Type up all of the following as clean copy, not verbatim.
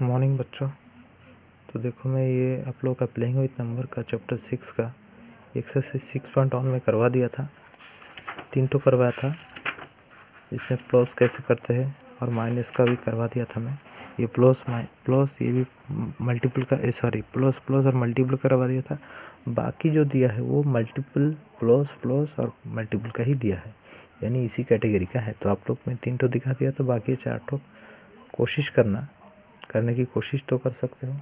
Morning बच्चों। तो देखो मैं ये आप लोग का प्लेइंग विथ नंबर का चैप्टर 6 का एक्सरसाइज 6.1 में करवा दिया था। 3 तो करवाया था। इसमें प्लस कैसे करते हैं और माइनस का भी करवा दिया था मैं। ये प्लस ये भी मल्टीपल का प्लस और मल्टीपल करवा दिया था। बाकी जो दिया है वो मल्टीपल प्लस और मल्टीपल का ही दिया है, यानी इसी कैटेगरी का है। तो आप लोग में 3 तो दिखा दिया, तो बाकी 4 तो कोशिश करने की कोशिश तो कर सकते हो,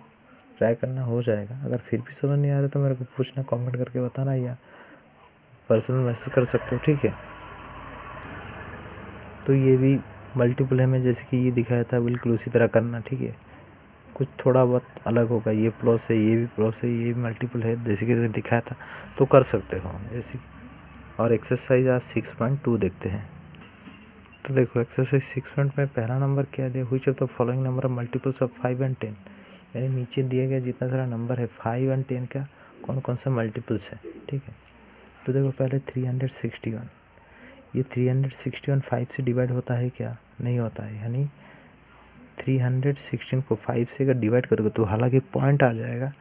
ट्राई करना हो जाएगा। अगर फिर भी समझ नहीं आ रहा तो मेरे को पूछना, कमेंट करके बताना या पर्सनल मैसेज कर सकते हो, ठीक है। तो ये भी मल्टीपल है, मैं जैसे कि ये दिखाया था बिल्कुल उसी तरह करना, ठीक है। कुछ थोड़ा बहुत अलग होगा, ये प्लस है, ये भी प्लस है, ये भी मल्टीपल है, जैसे कि दिखाया था तो कर सकते हो जैसे। और एक्सरसाइज आज 6.2 देखते हैं। तो देखो एक्सरसाइज 6 में पहला नंबर क्या दिया, which of the following number multiples of 5 and 10। यानी नीचे दिया गया जितना सारा नंबर है 5 and 10 का कौन कौन सा मल्टीपल्स है, ठीक है। तो देखो पहले 361, ये 361 5 से डिवाइड होता है क्या? नहीं होता है। यानी 316 को 5 से अगर डिवाइड करोगे तो हालांकि पॉइंट आ जाएगा,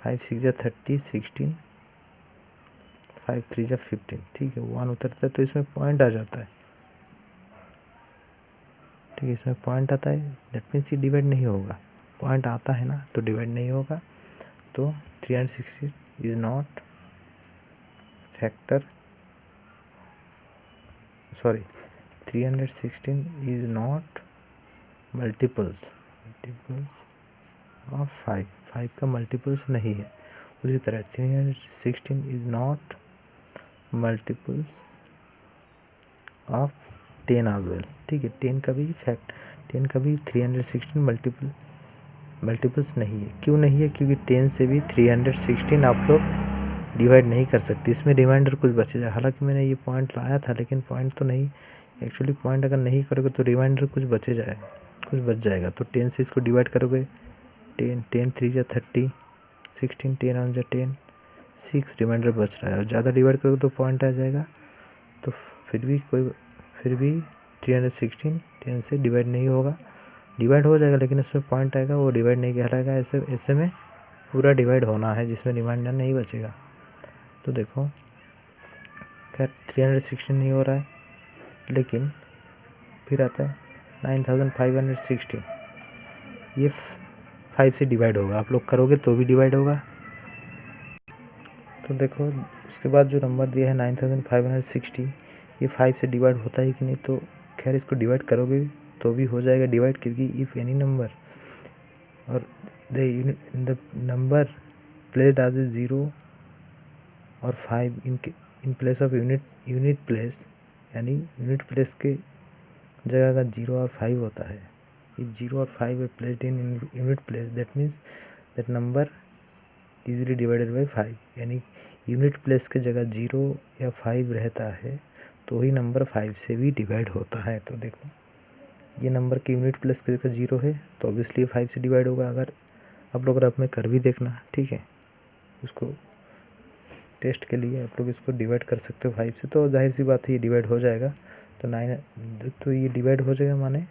5 6 जा 30, 16, 5 3 जा 15, ठीक है। 1 उतरता है तो इसमें पॉइंट आ जाता है, ठीक है। इसमें पॉइंट आता है, दैट मीन्स ये डिवाइड नहीं होगा। पॉइंट आता है ना तो डिवाइड नहीं होगा। तो 360 is not factor, 316 is not multiples of 5 का मल्टीपल्स नहीं है। उसी तरह 316 is not multiples of 10 as well, ठीक है। 10 का भी 316 मल्टीपल्स नहीं है। क्यों नहीं है? क्योंकि 10 से भी 316 आप लोग डिवाइड नहीं कर सकते। इसमें रिमाइंडर कुछ बचेगा। हालांकि मैंने ये पॉइंट लाया था, लेकिन पॉइंट तो नहीं, एक्चुअली पॉइंट अगर नहीं करोगे तो रिमाइंडर कुछ बच जाएगा। तो 10 से इसको डिवाइड करोगे, 10 3 जा 30, 16 10 1 जा 10, 6 रिमाइंडर बच रहा है। और ज़्यादा डिवाइड करोगे तो पॉइंट आ जाएगा। तो फिर भी 316 10 से डिवाइड नहीं होगा। डिवाइड हो जाएगा लेकिन इसमें पॉइंट आएगा, वो डिवाइड नहीं कहलाएगा। ऐसे में पूरा डिवाइड होना है जिसमें रिमाइंडर नहीं बचेगा। तो देखो खैर 316 नहीं हो रहा है, लेकिन फिर आता है 9516। ये 5 से डिवाइड होगा, आप लोग करोगे तो भी डिवाइड होगा। तो देखो उसके बाद जो नंबर दिया है 9560, ये 5 से डिवाइड होता है कि नहीं? तो खैर इसको डिवाइड करोगे तो भी हो जाएगा डिवाइड, क्योंकि इफ़ एनी नंबर और the number placed as a 0 और 5 in place of unit place, यानी यूनिट प्लेस के जगह का 0 और 5 होता है। इफ 0 और 5 are placed in unit place, that means that number easily divided by 5। यानी यूनिट प्लेस के जगह 0 या 5 रहता है तो ही नंबर 5 से भी डिवाइड होता है। तो देखो ये नंबर की यूनिट प्लेस की जगह 0 है तो ऑब्वियसली 5 से डिवाइड होगा। अगर आप लोग रफ में कर भी देखना, ठीक है। उसको टेस्ट के लिए आप लोग इसको डिवाइड कर सकते हो 5 से, तो जाहिर सी बात है ये डिवाइड हो जाएगा। तो 9, तो ये डिवाइड हो जाएगा, माने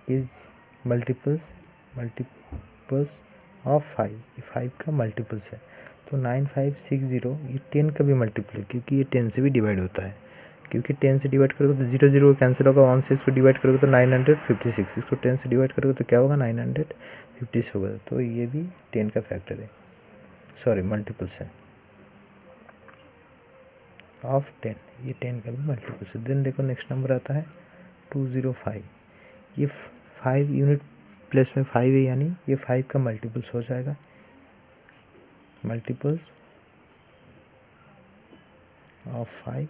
इज मल्टीपल्स ऑफ 5, ये 5 का मल्टीपल्स है। तो 9560 ये 10 का भी मल्टीपल है, क्योंकि ये 10 से भी डिवाइड होता है। क्योंकि 10 से डिवाइड करोगे तो 0 0 कैंसिल होगा, 1 से इसको डिवाइड करोगे तो 956, इसको 10 से डिवाइड करोगे तो क्या होगा? 950 होगा। तो ये भी 10 का फैक्टर है, मल्टीपल्स है ऑफ 10, ये 10 का भी मल्टीपल्स है। देन देखो नेक्स्ट नंबर आता है 205। ये 5 यूनिट प्लेस में 5 है, यानी ये 5 का मल्टीपल्स हो जाएगा, मल्टीपल्स ऑफ 5।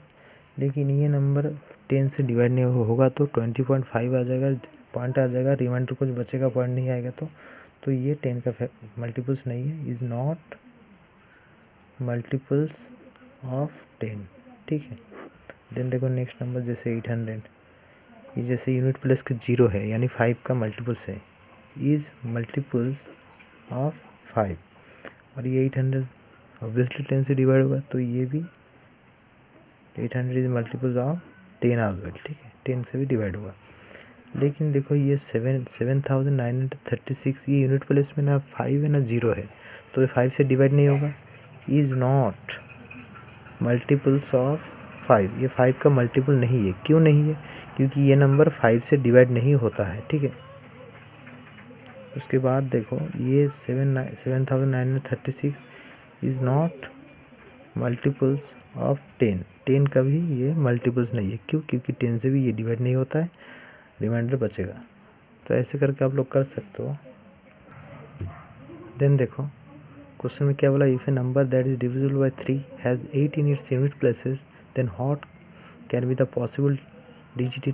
लेकिन ये नंबर 10 से डिवाइड नहीं होगा तो 20.5 आ जाएगा, पॉइंट आ जाएगा, रिमाइंडर कुछ बचेगा, पॉइंट नहीं आएगा। तो ये 10 का मल्टीपल्स नहीं है, इज़ नॉट मल्टीपल्स ऑफ 10, ठीक है। देन देखो नेक्स्ट नंबर जैसे 800, ये जैसे यूनिट प्लेस के 0 है, यानी 5 का मल्टीपल्स है, इज़ मल्टीपल्स ऑफ 5। और ये 800 ऑब्वियसली 10 से डिवाइड होगा, तो ये भी 800 is multiples of 10 as well, ठीक है। 10 से भी डिवाइड होगा। लेकिन देखो ये 7,936 ये यूनिट प्लेस में ना 5 है ना 0 है, तो ये 5 से डिवाइड नहीं होगा। इज़ नॉट मल्टीपल्स ऑफ 5, ये 5 का मल्टीपल नहीं है। क्यों नहीं है? क्योंकि ये नंबर 5 से डिवाइड नहीं होता है, ठीक है। उसके बाद देखो ये 7,936 इज़ नॉट मल्टीपल्स ऑफ 10, 10 का भी ये मल्टीपल्स नहीं है। क्यों? क्योंकि 10 से भी ये डिवाइड नहीं होता है, रिमाइंडर बचेगा। तो ऐसे करके आप लोग कर सकते हो। देन देखो क्वेश्चन में क्या बोला, if a number that is divisible by 3 has 8 in its unit places then what can be the possible digit in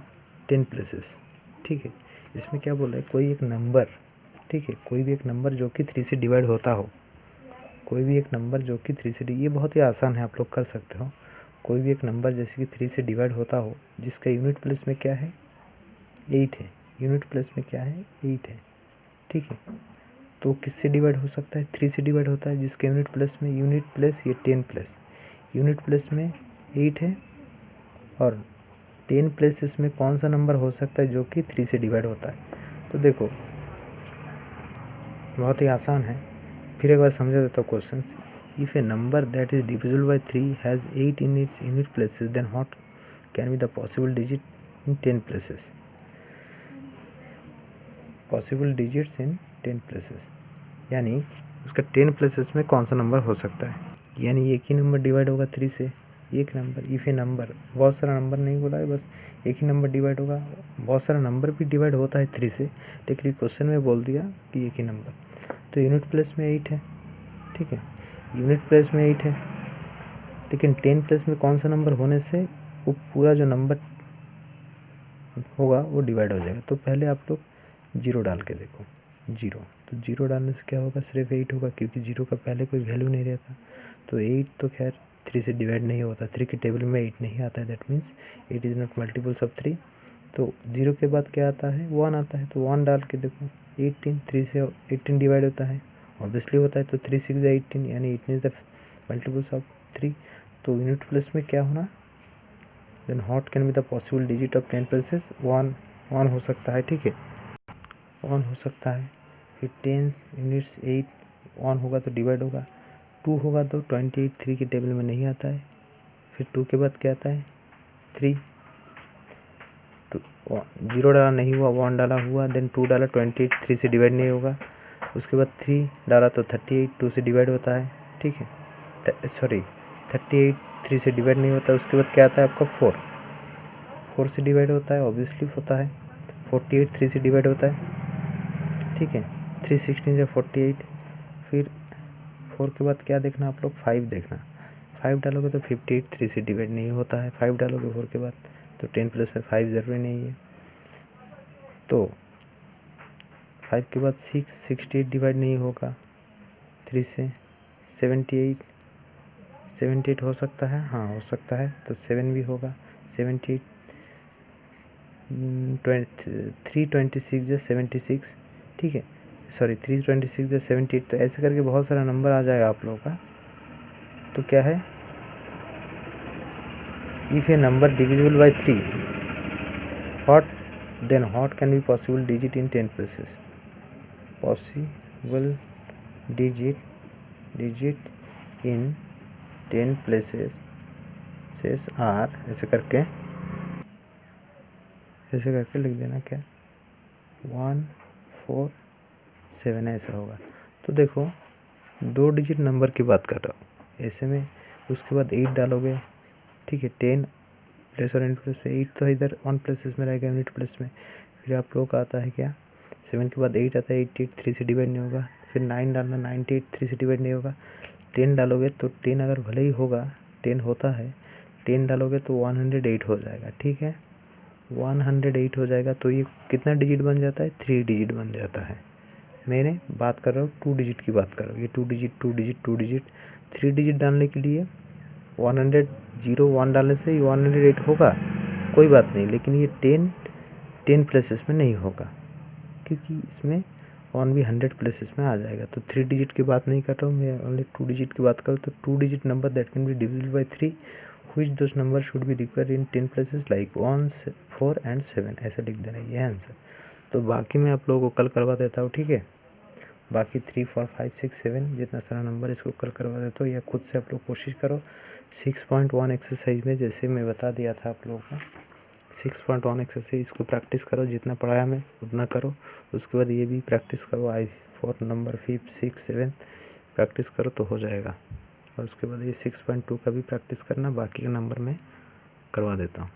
10 places. ठीक है, इसमें क्या बोला है, कोई एक नंबर, ठीक है, कोई भी एक नंबर जो कि 3 से डिवाइड होता हो, कोई भी एक नंबर जो कि 3 से, ये बहुत ही आसान है, आप लोग कर सकते हो। कोई भी एक नंबर जैसे कि 3 से डिवाइड होता हो जिसका यूनिट प्लेस में क्या है 8 है, यूनिट प्लेस में क्या है 8 है, ठीक है। तो किससे डिवाइड हो सकता है, 3 से डिवाइड होता है जिसके यूनिट प्लेस में, यूनिट प्लेस ये 10 प्लेस, यूनिट प्लेस में 8 है और 10 प्लेसेस में कौन सा नंबर हो सकता है जो कि 3 से डिवाइड होता है। तो देखो बहुत ही आसान है, फिर एक बार समझा देता हूँ question. If a number that is divisible by 3 has 8 in its unit places then what can be the possible digit in 10 places, possible digits in 10 places, यानी उसका 10 प्लेसेस में कौन सा नंबर हो सकता है। यानी एक ही नंबर डिवाइड होगा 3 से, एक नंबर, इफ़ ए नंबर, बहुत सारा नंबर नहीं बोला है, बस एक ही नंबर डिवाइड होगा। बहुत सारा नंबर भी डिवाइड होता है 3 से, लेकिन क्वेश्चन में बोल दिया कि एक ही नंबर। तो यूनिट प्लेस में 8 है, ठीक है, यूनिट प्लेस में 8 है, लेकिन 10 प्लेस में कौन सा नंबर होने से वो पूरा जो नंबर होगा वो डिवाइड हो जाएगा। तो पहले आप लोग 0 डाल के देखो, 0, तो 0 डालने से क्या होगा, सिर्फ 8 होगा, क्योंकि 0 का पहले कोई वैल्यू नहीं रहता। तो 8 तो खैर 3 से डिवाइड नहीं होता, 3 के टेबल में 8 नहीं आता है, that means 8 is not multiples of 3। तो 0 के बाद क्या आता है, 1 आता है, तो 1 डाल के देखो। 18, 3 से 18 डिवाइड होता है, ऑब्वियसली होता है, तो 3 6 18, यानी 18 इज द मल्टीपल्स ऑफ 3। तो यूनिट प्लेस में क्या होना, then what can be the possible digit of 10 places, 1 हो सकता है, ठीक है, 1 हो सकता है। फिर 10 यूनिट्स 8, 1 होगा तो डिवाइड होगा, 2 होगा तो 28 3 के टेबल में नहीं आता है। फिर 2 के बाद क्या आता है 3, 0 डाला नहीं हुआ, 1 डाला हुआ, देन 2 डाला, 28 3 से डिवाइड नहीं होगा। उसके बाद 3 डाला तो 38 2 से डिवाइड होता है, ठीक है, सॉरी 38 3 से डिवाइड नहीं होता। उसके बाद क्या आता है आपका 4 से डिवाइड होता है, ऑब्वियसली होता है। 48 3 से डिवाइड होता है, ठीक है, 3 16 से 48। फिर 4 के बाद क्या देखना आप लोग, 5 देखना, 5 डालोगे तो 58 3 से डिवाइड नहीं होता है, 5 डालोगे 4 के बाद, तो 10 प्लस में 5 ज़रूरी नहीं है। तो 5 के बाद 6 68 डिवाइड नहीं होगा 3 से, 78 हो सकता है, हाँ हो सकता है, तो 7 भी होगा, 78 326 या 76, ठीक है, सॉरी 326 या 78। तो ऐसे करके बहुत सारा नंबर आ जाएगा आप लोगों का। तो क्या है, if a number divisible by 3 what can be possible digit in 10 places, possible digit in 10 places are, ऐसे करके लिख देना, क्या 1 4 7 ऐसा होगा। तो देखो 2 डिजिट नंबर की बात कर रहा हूँ ऐसे में। उसके बाद 8 डालोगे, ठीक है, 10 प्लेस और यूनिट प्लेस में 8 तो इधर 1 प्लेसेस में रहेगा यूनिट प्लेस में। फिर आप लोग का आता है क्या, 7 के बाद 8 आता है, 88 3 से डिवाइड नहीं होगा। फिर 9 डालना, 98 3 से डिवाइड नहीं होगा। 10 डालोगे तो 10 अगर भले ही होगा, 10 होता है, 10 डालोगे तो 108 हो जाएगा, ठीक है, 108 हो जाएगा। तो ये कितना डिजिट बन जाता है, 3 डिजिट बन जाता है। मैंने बात कर रहा हूँ 2 डिजिट की बात कर रहा हूँ, ये 2 डिजिट 3 डिजिट डालने के लिए 1 डालने से 108 होगा, कोई बात नहीं, लेकिन ये 10 प्लेसेस में नहीं होगा, क्योंकि इसमें 1 भी 100 प्लेसेस में आ जाएगा। तो 3 डिजिट की बात नहीं कर रहा हूँ मैं, ओनली 2 डिजिट की बात करूँ। तो 2 digit number that can be divisible by 3 which those number should be require in 10 places like 1, 4 and 7, ऐसे लिख देना, ये है आंसर। तो बाकी मैं आप लोगों को कल करवा देता हूँ, ठीक है। बाकी 3, 4, 5, 6, 7 जितना सारा नंबर इसको कल करवा देता हूँ, या खुद से आप लोग कोशिश करो। 6.1 एक्सरसाइज में जैसे मैं बता दिया था आप लोगों को, 6.1 एक्सरसाइज इसको प्रैक्टिस करो, जितना पढ़ाया मैं उतना करो। उसके बाद ये भी प्रैक्टिस करो, I4 नंबर 5, 6, 7 प्रैक्टिस करो तो हो जाएगा। और उसके बाद ये 6.2 का भी प्रैक्टिस करना, बाकी का नंबर मैं करवा देता हूँ।